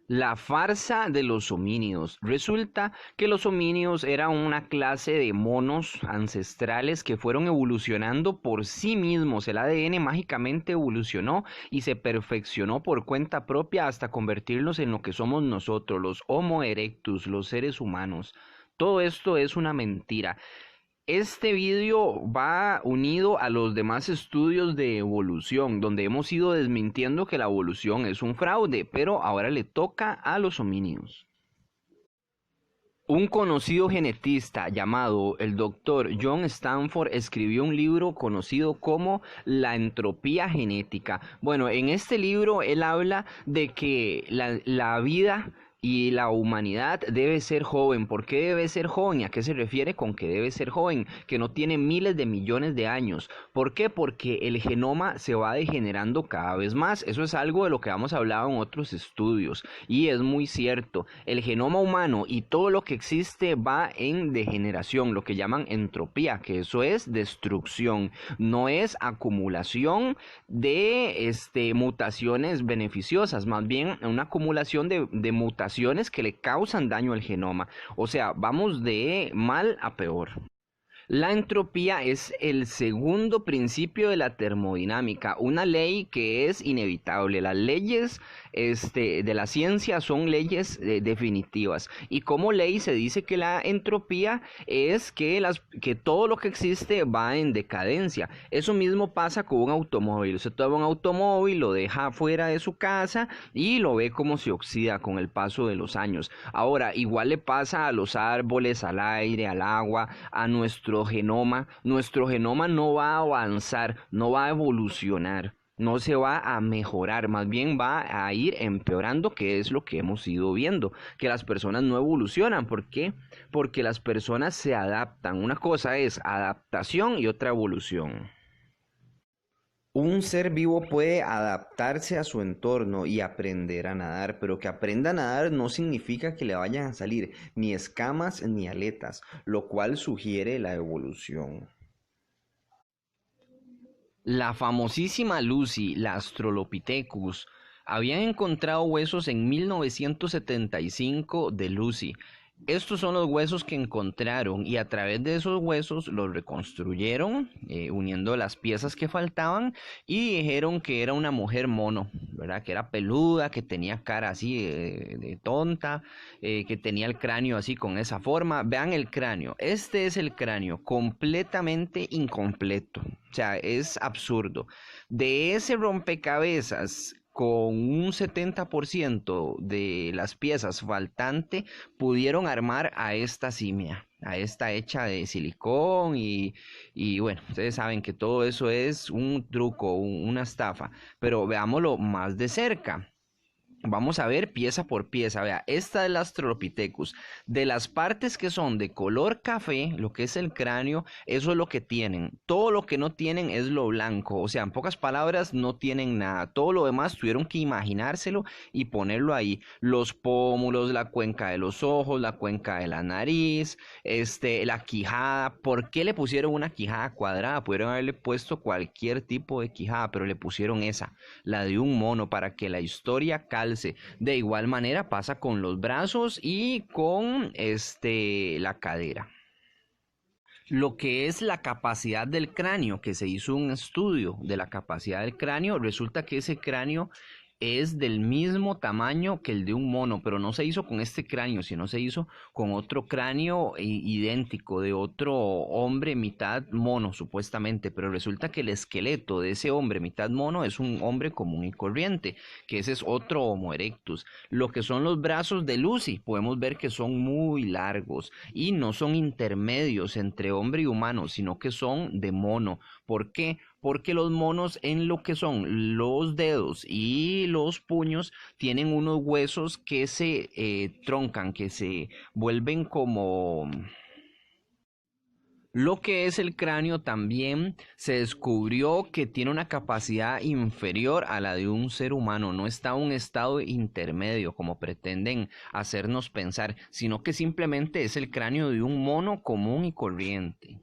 La farsa de los homínidos. Resulta que los homínidos eran una clase de monos ancestrales que fueron evolucionando por sí mismos. El ADN mágicamente evolucionó y se perfeccionó por cuenta propia hasta convertirlos en lo que somos nosotros, los Homo erectus, los seres humanos. Todo esto es una mentira. Este vídeo va unido a los demás estudios de evolución, donde hemos ido desmintiendo que la evolución es un fraude, pero ahora le toca a los homínidos. Un conocido genetista llamado el Dr. John Stanford escribió un libro conocido como La entropía genética. Bueno, en este libro él habla de que la vida y la humanidad debe ser joven. ¿Por qué debe ser joven? ¿Y a qué se refiere con que debe ser joven? Que no tiene miles de millones de años. ¿Por qué? Porque el genoma se va degenerando cada vez más. Eso es algo de lo que hemos hablado en otros estudios. Y es muy cierto. El genoma humano y todo lo que existe va en degeneración, lo que llaman entropía, que eso es destrucción. No es acumulación de mutaciones beneficiosas, más bien una acumulación de mutaciones que le causan daño al genoma. O sea, vamos de mal a peor. La entropía es el segundo principio de la termodinámica, una ley que es inevitable. Las leyes de la ciencia son leyes definitivas. Y como ley se dice que la entropía es que todo lo que existe va en decadencia. Eso mismo pasa con un automóvil. Usted toma un automóvil, lo deja fuera de su casa y lo ve como se oxida con el paso de los años. Ahora, igual le pasa a los árboles, al aire, al agua, a nuestro genoma. Nuestro genoma no va a avanzar, no va a evolucionar, no se va a mejorar, más bien va a ir empeorando, que es lo que hemos ido viendo, que las personas no evolucionan. ¿Por qué? Porque las personas se adaptan. Una cosa es adaptación y otra evolución. Un ser vivo puede adaptarse a su entorno y aprender a nadar, pero que aprenda a nadar no significa que le vayan a salir ni escamas ni aletas, lo cual sugiere la evolución. La famosísima Lucy, la Australopithecus, habían encontrado huesos en 1975 de Lucy. Estos son los huesos que encontraron y a través de esos huesos los reconstruyeron, uniendo las piezas que faltaban y dijeron que era una mujer mono, ¿verdad? Que era peluda, que tenía cara así de tonta, que tenía el cráneo así con esa forma. Vean el cráneo. Este es el cráneo completamente incompleto. O sea, es absurdo. De ese rompecabezas con un 70% de las piezas faltante, pudieron armar a esta simia, a esta hecha de silicón y bueno, ustedes saben que todo eso es un truco, una estafa, pero veámoslo más de cerca. Vamos a ver pieza por pieza. Vea, esta es la Australopithecus. De las partes que son de color café, lo que es el cráneo, eso es lo que tienen. Todo lo que no tienen es lo blanco. O sea, en pocas palabras, no tienen nada. Todo lo demás tuvieron que imaginárselo y ponerlo ahí. Los pómulos, la cuenca de los ojos, la cuenca de la nariz, la quijada. ¿Por qué le pusieron una quijada cuadrada? Pudieron haberle puesto cualquier tipo de quijada, pero le pusieron esa, la de un mono, para que la historia calce. De igual manera pasa con los brazos y con la cadera. Lo que es la capacidad del cráneo, que se hizo un estudio de la capacidad del cráneo, resulta que ese cráneo es del mismo tamaño que el de un mono, pero no se hizo con este cráneo, sino se hizo con otro cráneo idéntico de otro hombre mitad mono, supuestamente, pero resulta que el esqueleto de ese hombre mitad mono es un hombre común y corriente, que ese es otro Homo erectus. Lo que son los brazos de Lucy, podemos ver que son muy largos y no son intermedios entre hombre y humano, sino que son de mono. ¿Por qué? Porque los monos en lo que son los dedos y los puños tienen unos huesos que se troncan, que se vuelven como... Lo que es el cráneo también se descubrió que tiene una capacidad inferior a la de un ser humano, no está en un estado intermedio como pretenden hacernos pensar, sino que simplemente es el cráneo de un mono común y corriente.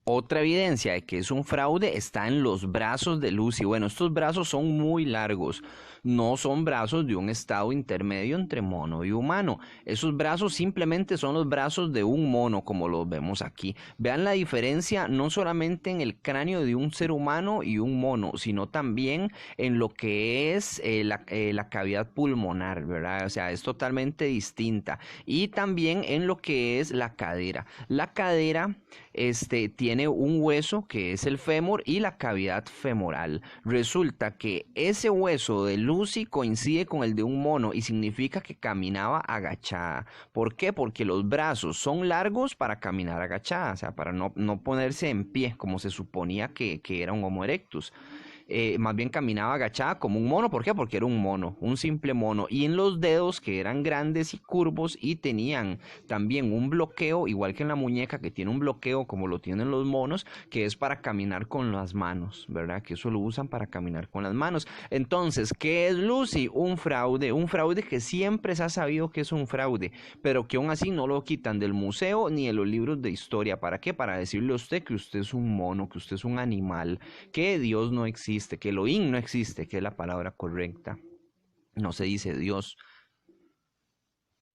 Otra evidencia de que es un fraude está en los brazos de Lucy. Bueno, estos brazos son muy largos. No son brazos de un estado intermedio entre mono y humano. Esos brazos simplemente son los brazos de un mono, como los vemos aquí. Vean la diferencia no solamente en el cráneo de un ser humano y un mono, sino también en lo que es la cavidad pulmonar, ¿verdad? O sea, es totalmente distinta. Y también en lo que es la cadera. La cadera tiene un hueso que es el fémur y la cavidad femoral. Resulta que ese hueso de Lucy coincide con el de un mono y significa que caminaba agachada. ¿Por qué? Porque los brazos son largos para caminar agachada, o sea, para no ponerse en pie como se suponía que era un Homo erectus. Más bien caminaba agachada como un mono. ¿Por qué? Porque era un mono, un simple mono. Y en los dedos que eran grandes y curvos y tenían también un bloqueo, igual que en la muñeca que tiene un bloqueo como lo tienen los monos, que es para caminar con las manos, ¿verdad? Que eso lo usan para caminar con las manos. Entonces, ¿qué es Lucy? Un fraude que siempre se ha sabido que es un fraude, pero que aún así no lo quitan del museo ni de los libros de historia. ¿Para qué? Para decirle a usted que usted es un mono, que usted es un animal, que Dios no existe, que Elohim no existe, que es la palabra correcta. No se dice Dios.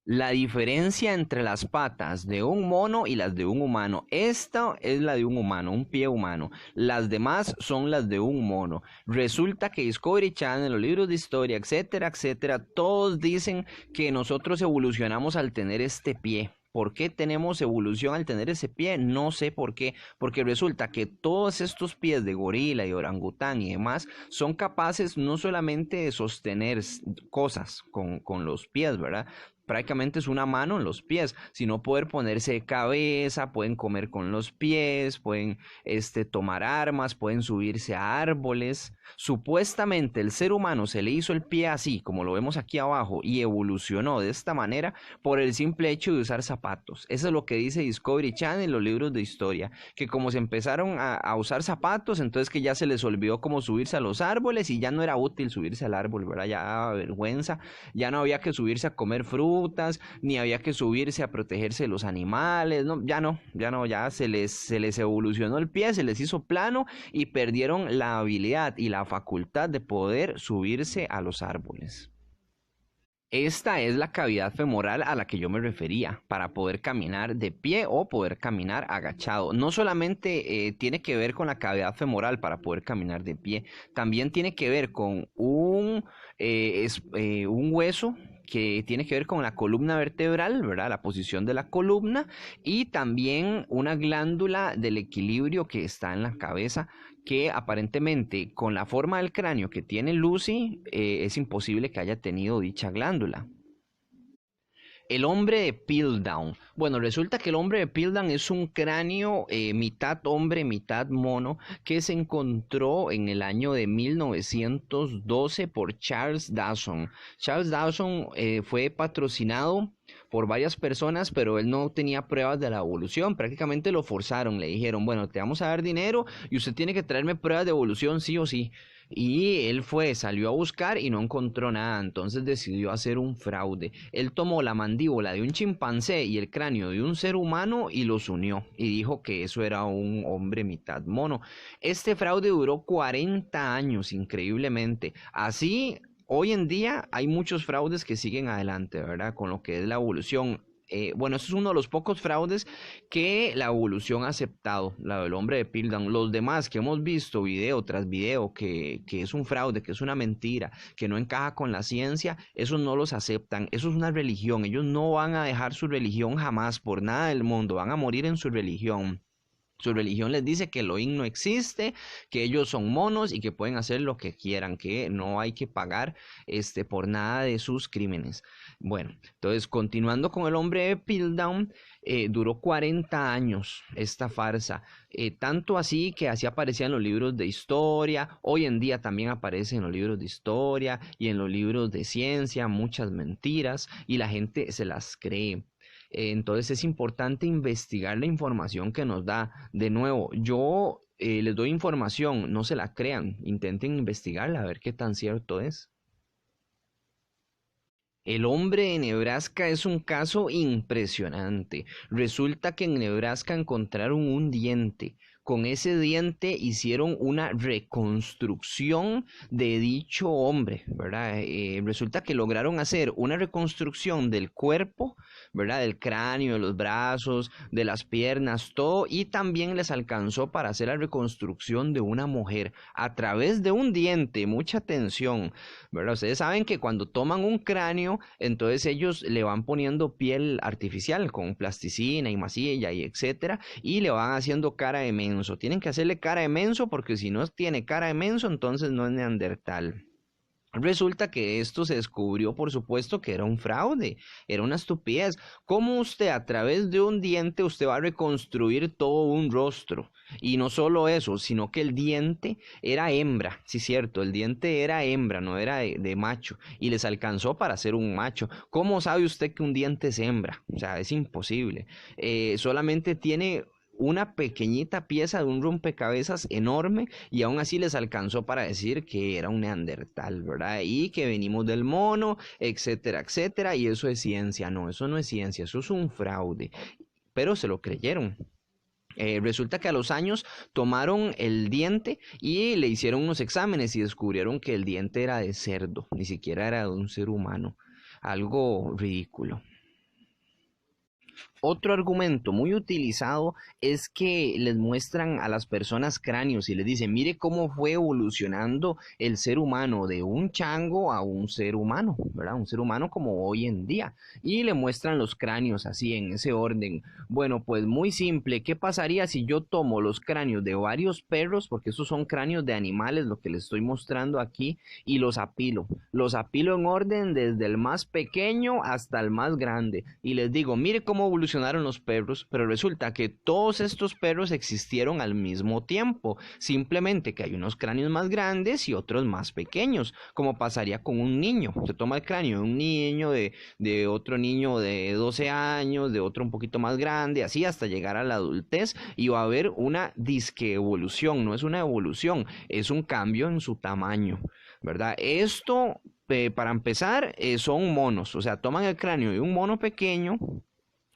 La diferencia entre las patas de un mono y las de un humano. Esta es la de un humano, un pie humano. Las demás son las de un mono. Resulta que Discovery Channel, los libros de historia, etcétera, etcétera, todos dicen que nosotros evolucionamos al tener este pie. ¿Por qué tenemos evolución al tener ese pie? No sé por qué, porque resulta que todos estos pies de gorila y orangután y demás son capaces no solamente de sostener cosas con los pies, ¿verdad? Prácticamente es una mano en los pies, sino poder ponerse de cabeza, pueden comer con los pies, pueden tomar armas, pueden subirse a árboles. Supuestamente el ser humano se le hizo el pie así, como lo vemos aquí abajo, y evolucionó de esta manera por el simple hecho de usar zapatos. Eso es lo que dice Discovery Channel en los libros de historia, que como se empezaron a usar zapatos, entonces que ya se les olvidó cómo subirse a los árboles y ya no era útil subirse al árbol, ¿verdad? Ya daba vergüenza, ya no había que subirse a comer frutas, ni había que subirse a protegerse de los animales, no, ya se les evolucionó el pie, se les hizo plano y perdieron la habilidad y la facultad de poder subirse a los árboles. Esta es la cavidad femoral a la que yo me refería, para poder caminar de pie o poder caminar agachado. No solamente tiene que ver con la cavidad femoral para poder caminar de pie, también tiene que ver con un hueso que tiene que ver con la columna vertebral, ¿verdad? La posición de la columna y también una glándula del equilibrio que está en la cabeza que aparentemente con la forma del cráneo que tiene Lucy es imposible que haya tenido dicha glándula. El hombre de Piltdown. Bueno, resulta que el hombre de Piltdown es un cráneo mitad hombre, mitad mono, que se encontró en el año de 1912 por Charles Dawson. Charles Dawson fue patrocinado por varias personas, pero él no tenía pruebas de la evolución. Prácticamente lo forzaron, le dijeron, bueno, te vamos a dar dinero y usted tiene que traerme pruebas de evolución sí o sí. Y él salió a buscar y no encontró nada, entonces decidió hacer un fraude. Él tomó la mandíbula de un chimpancé y el cráneo de un ser humano y los unió y dijo que eso era un hombre mitad mono. Este fraude duró 40 años, increíblemente. Así, hoy en día hay muchos fraudes que siguen adelante, ¿verdad? Con lo que es la evolución. Bueno, este es uno de los pocos fraudes que la evolución ha aceptado, la del hombre de Piltdown. Los demás que hemos visto video tras video, que es un fraude, que es una mentira, que no encaja con la ciencia, esos no los aceptan. Eso es una religión. Ellos no van a dejar su religión jamás por nada del mundo. Van a morir en su religión. Su religión les dice que Elohim no existe, que ellos son monos y que pueden hacer lo que quieran, que no hay que pagar por nada de sus crímenes. Bueno, entonces continuando con el hombre de Piltdown, duró 40 años esta farsa, tanto así que así aparecía en los libros de historia, hoy en día también aparece en los libros de historia y en los libros de ciencia, muchas mentiras y la gente se las cree. Entonces es importante investigar la información que nos da. De nuevo, yo les doy información, no se la crean, intenten investigarla a ver qué tan cierto es. El hombre de Nebraska es un caso impresionante. Resulta que en Nebraska encontraron un diente con ese diente hicieron una reconstrucción de dicho hombre, ¿verdad? Resulta que lograron hacer una reconstrucción del cuerpo, ¿verdad? Del cráneo, de los brazos, de las piernas, todo, y también les alcanzó para hacer la reconstrucción de una mujer a través de un diente. Mucha atención, ¿verdad? Ustedes saben que cuando toman un cráneo, entonces ellos le van poniendo piel artificial con plasticina y masilla y etcétera, y le van haciendo cara de menso. Tienen que hacerle cara de menso porque si no tiene cara de menso, entonces no es neandertal. Resulta que esto se descubrió, por supuesto, que era un fraude, era una estupidez. ¿Cómo usted a través de un diente usted va a reconstruir todo un rostro? Y no solo eso, sino que el diente era hembra, sí cierto, el diente era hembra, no era de macho, y les alcanzó para ser un macho. ¿Cómo sabe usted que un diente es hembra? O sea, es imposible. Solamente tiene una pequeñita pieza de un rompecabezas enorme y aún así les alcanzó para decir que era un neandertal, ¿verdad? Y que venimos del mono, etcétera, etcétera, y eso es ciencia. No, eso no es ciencia, eso es un fraude, pero se lo creyeron. Resulta que a los años tomaron el diente y le hicieron unos exámenes y descubrieron que el diente era de cerdo, ni siquiera era de un ser humano. Algo ridículo. Otro argumento muy utilizado es que les muestran a las personas cráneos y les dicen, mire cómo fue evolucionando el ser humano de un chango a un ser humano, ¿verdad? Un ser humano como hoy en día. Y le muestran los cráneos así en ese orden. Bueno, pues muy simple, ¿qué pasaría si yo tomo los cráneos de varios perros, porque esos son cráneos de animales, lo que les estoy mostrando aquí, y los apilo? Los apilo en orden desde el más pequeño hasta el más grande. Y les digo, mire cómo evolucionaron los perros, pero resulta que todos estos perros existieron al mismo tiempo, simplemente que hay unos cráneos más grandes y otros más pequeños, como pasaría con un niño. Se toma el cráneo de un niño, de otro niño de 12 años, de otro un poquito más grande, así hasta llegar a la adultez, y va a haber una disque evolución, no es una evolución, es un cambio en su tamaño, ¿verdad? Esto, para empezar, son monos, o sea, toman el cráneo de un mono pequeño,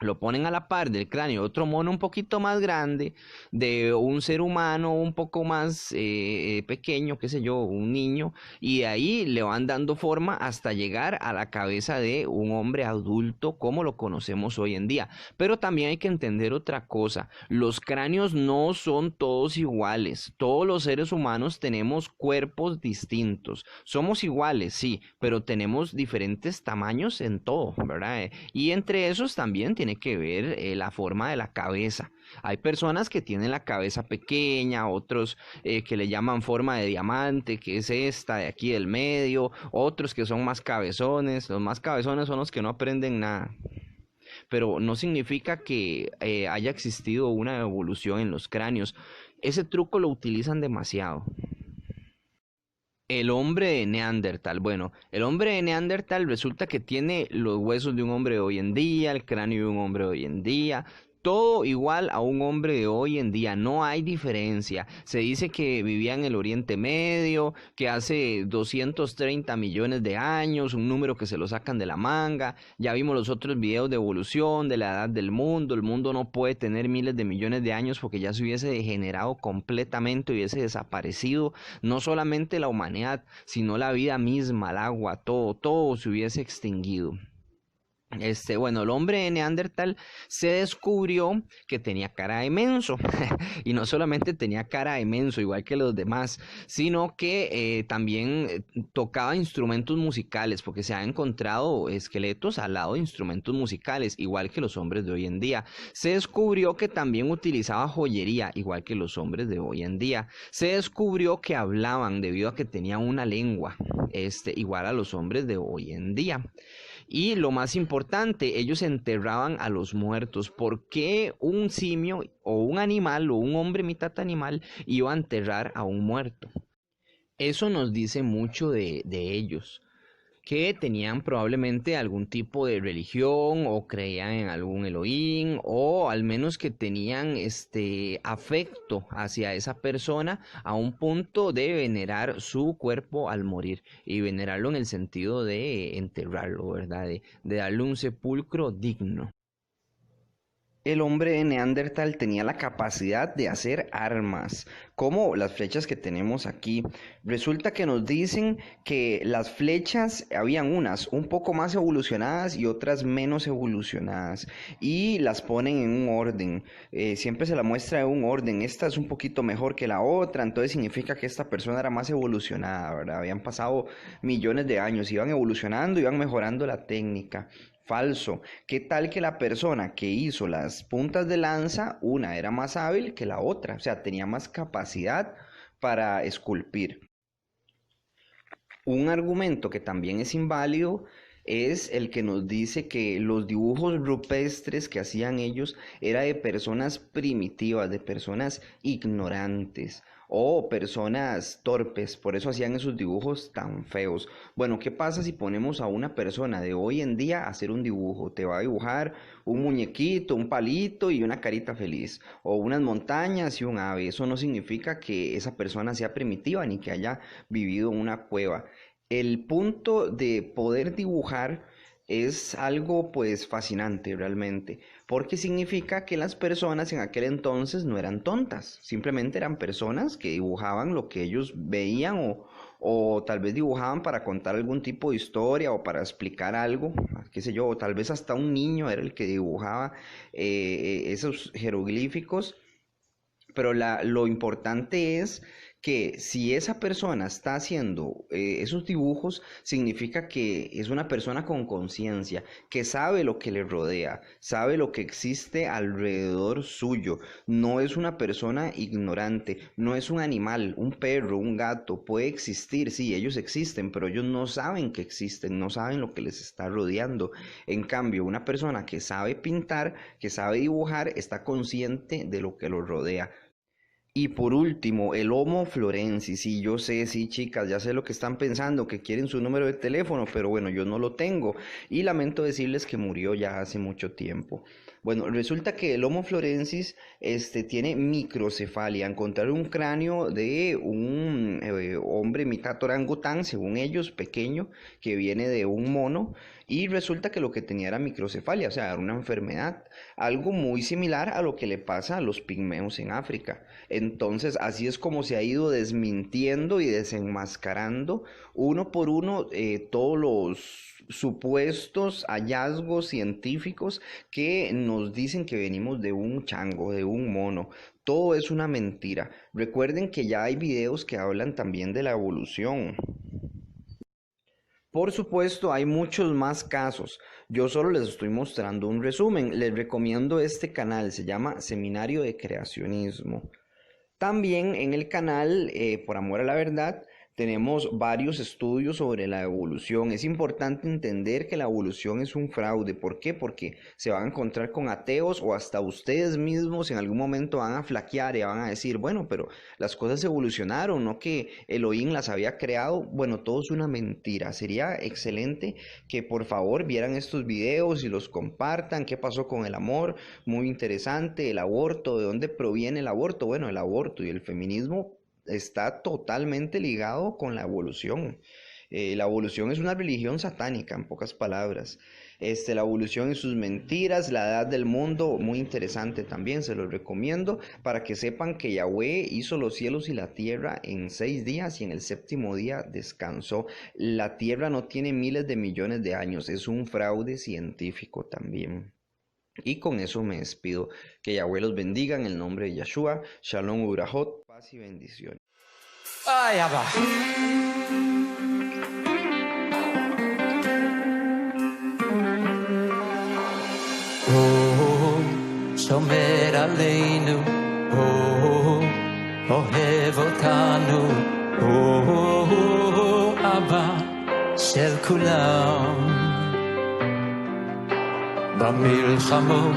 lo ponen a la par del cráneo de otro mono un poquito más grande, de un ser humano un poco más pequeño, qué sé yo, un niño, y de ahí le van dando forma hasta llegar a la cabeza de un hombre adulto como lo conocemos hoy en día. Pero también hay que entender otra cosa, los cráneos no son todos iguales, todos los seres humanos tenemos cuerpos distintos, somos iguales, sí, pero tenemos diferentes tamaños en todo, ¿verdad? Y entre esos también tiene que ver la forma de la cabeza. Hay personas que tienen la cabeza pequeña, otros que le llaman forma de diamante, que es esta de aquí del medio, otros que son más cabezones. Los más cabezones son los que no aprenden nada. Pero no significa que haya existido una evolución en los cráneos. Ese truco lo utilizan demasiado. El hombre de Neandertal. Bueno, el hombre de Neandertal resulta que tiene los huesos de un hombre de hoy en día, el cráneo de un hombre de hoy en día, todo igual a un hombre de hoy en día, no hay diferencia. Se dice que vivía en el Oriente Medio, que hace 230 millones de años, un número que se lo sacan de la manga. Ya vimos los otros videos de evolución, de la edad del mundo. El mundo no puede tener miles de millones de años porque ya se hubiese degenerado completamente, hubiese desaparecido. No solamente la humanidad, sino la vida misma, el agua, todo se hubiese extinguido. Bueno, el hombre de Neandertal se descubrió que tenía cara de menso y no solamente tenía cara de menso igual que los demás, sino que también tocaba instrumentos musicales porque se han encontrado esqueletos al lado de instrumentos musicales igual que los hombres de hoy en día. Se descubrió que también utilizaba joyería igual que los hombres de hoy en día. Se descubrió que hablaban debido a que tenían una lengua igual a los hombres de hoy en día. Y lo más importante, ellos enterraban a los muertos. ¿Por qué un simio o un animal o un hombre mitad animal iba a enterrar a un muerto? Eso nos dice mucho de ellos, que tenían probablemente algún tipo de religión o creían en algún Elohim o al menos que tenían afecto hacia esa persona a un punto de venerar su cuerpo al morir y venerarlo en el sentido de enterrarlo, ¿verdad? De darle un sepulcro digno. El hombre de Neandertal tenía la capacidad de hacer armas, como las flechas que tenemos aquí. Resulta que nos dicen que las flechas habían unas un poco más evolucionadas y otras menos evolucionadas, y las ponen en un orden. Siempre se la muestra en un orden. Esta es un poquito mejor que la otra, entonces significa que esta persona era más evolucionada, ¿verdad? Habían pasado millones de años, iban evolucionando, iban mejorando la técnica. Falso. ¿Qué tal que la persona que hizo las puntas de lanza, una era más hábil que la otra? O sea, tenía más capacidad para esculpir. Un argumento que también es inválido es el que nos dice que los dibujos rupestres que hacían ellos era de personas primitivas, de personas ignorantes o personas torpes, por eso hacían esos dibujos tan feos. Bueno, ¿qué pasa si ponemos a una persona de hoy en día a hacer un dibujo? Te va a dibujar un muñequito, un palito y una carita feliz, o unas montañas y un ave. Eso no significa que esa persona sea primitiva ni que haya vivido en una cueva. El punto de poder dibujar es algo pues fascinante realmente, porque significa que las personas en aquel entonces no eran tontas, simplemente eran personas que dibujaban lo que ellos veían o tal vez dibujaban para contar algún tipo de historia o para explicar algo, qué sé yo, o tal vez hasta un niño era el que dibujaba esos jeroglíficos, pero lo importante es que si esa persona está haciendo esos dibujos, significa que es una persona con conciencia, que sabe lo que le rodea, sabe lo que existe alrededor suyo. No es una persona ignorante, no es un animal, un perro, un gato. Puede existir, sí, ellos existen, pero ellos no saben que existen, no saben lo que les está rodeando. En cambio, una persona que sabe pintar, que sabe dibujar, está consciente de lo que lo rodea. Y por último, el Homo florensis. Sí, yo sé, sí, chicas, ya sé lo que están pensando, que quieren su número de teléfono, pero bueno, yo no lo tengo. Y lamento decirles que murió ya hace mucho tiempo. Bueno, resulta que el Homo florensis tiene microcefalia. Encontraron un cráneo de un hombre mitad orangután, según ellos, pequeño, que viene de un mono. Y resulta que lo que tenía era microcefalia, o sea, era una enfermedad, algo muy similar a lo que le pasa a los pigmeos en África. Entonces, así es como se ha ido desmintiendo y desenmascarando uno por uno todos los supuestos hallazgos científicos que nos dicen que venimos de un chango, de un mono. Todo es una mentira. Recuerden que ya hay videos que hablan también de la evolución. Por supuesto, hay muchos más casos. Yo solo les estoy mostrando un resumen. Les recomiendo este canal, se llama Seminario de Creacionismo. También en el canal, por amor a la verdad, tenemos varios estudios sobre la evolución. Es importante entender que la evolución es un fraude. ¿Por qué? Porque se van a encontrar con ateos o hasta ustedes mismos en algún momento van a flaquear y van a decir, bueno, pero las cosas evolucionaron, no que Elohim las había creado. Bueno, todo es una mentira. Sería excelente que por favor vieran estos videos y los compartan. ¿Qué pasó con el amor? Muy interesante. El aborto, ¿de dónde proviene el aborto? Bueno, el aborto y el feminismo está totalmente ligado con la evolución. La evolución es una religión satánica, en pocas palabras. La evolución y sus mentiras, la edad del mundo, muy interesante también, se los recomiendo para que sepan que Yahweh hizo los cielos y la tierra en 6 días y en el séptimo día descansó. La tierra no tiene miles de millones de años, es un fraude científico también. Y con eso me despido. Que Yahweh los bendiga en el nombre de Yeshua. Shalom Urahot, paz y bendiciones. Ay, Abba. שומר עלינו, אוהב אותנו, אבא של כולם. במלחמות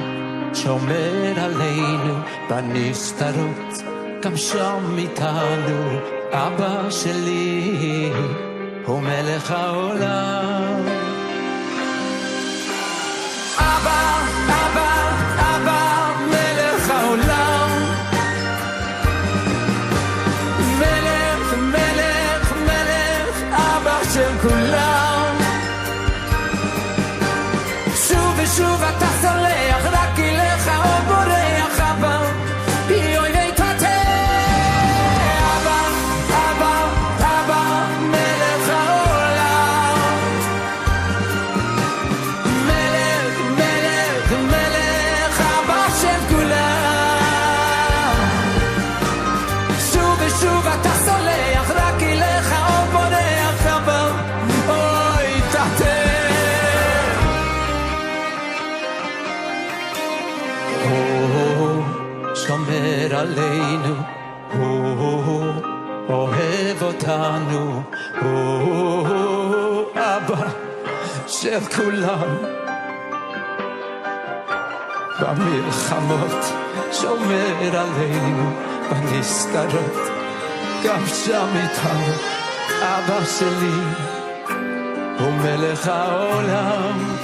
שומר עלינו, בנסתרות גם שם איתנו, אבא שלי הוא מלך העולם. אבא, אבא, אבא, מלך העולם. מלך, מלך, מלך, אבא של כולם. שוב ושוב אתה סולח, רק כי לך עוד של כולם. במלחמות שומר עלינו בנסתרות, גם שם איתנו אבא שלי הוא מלך העולם.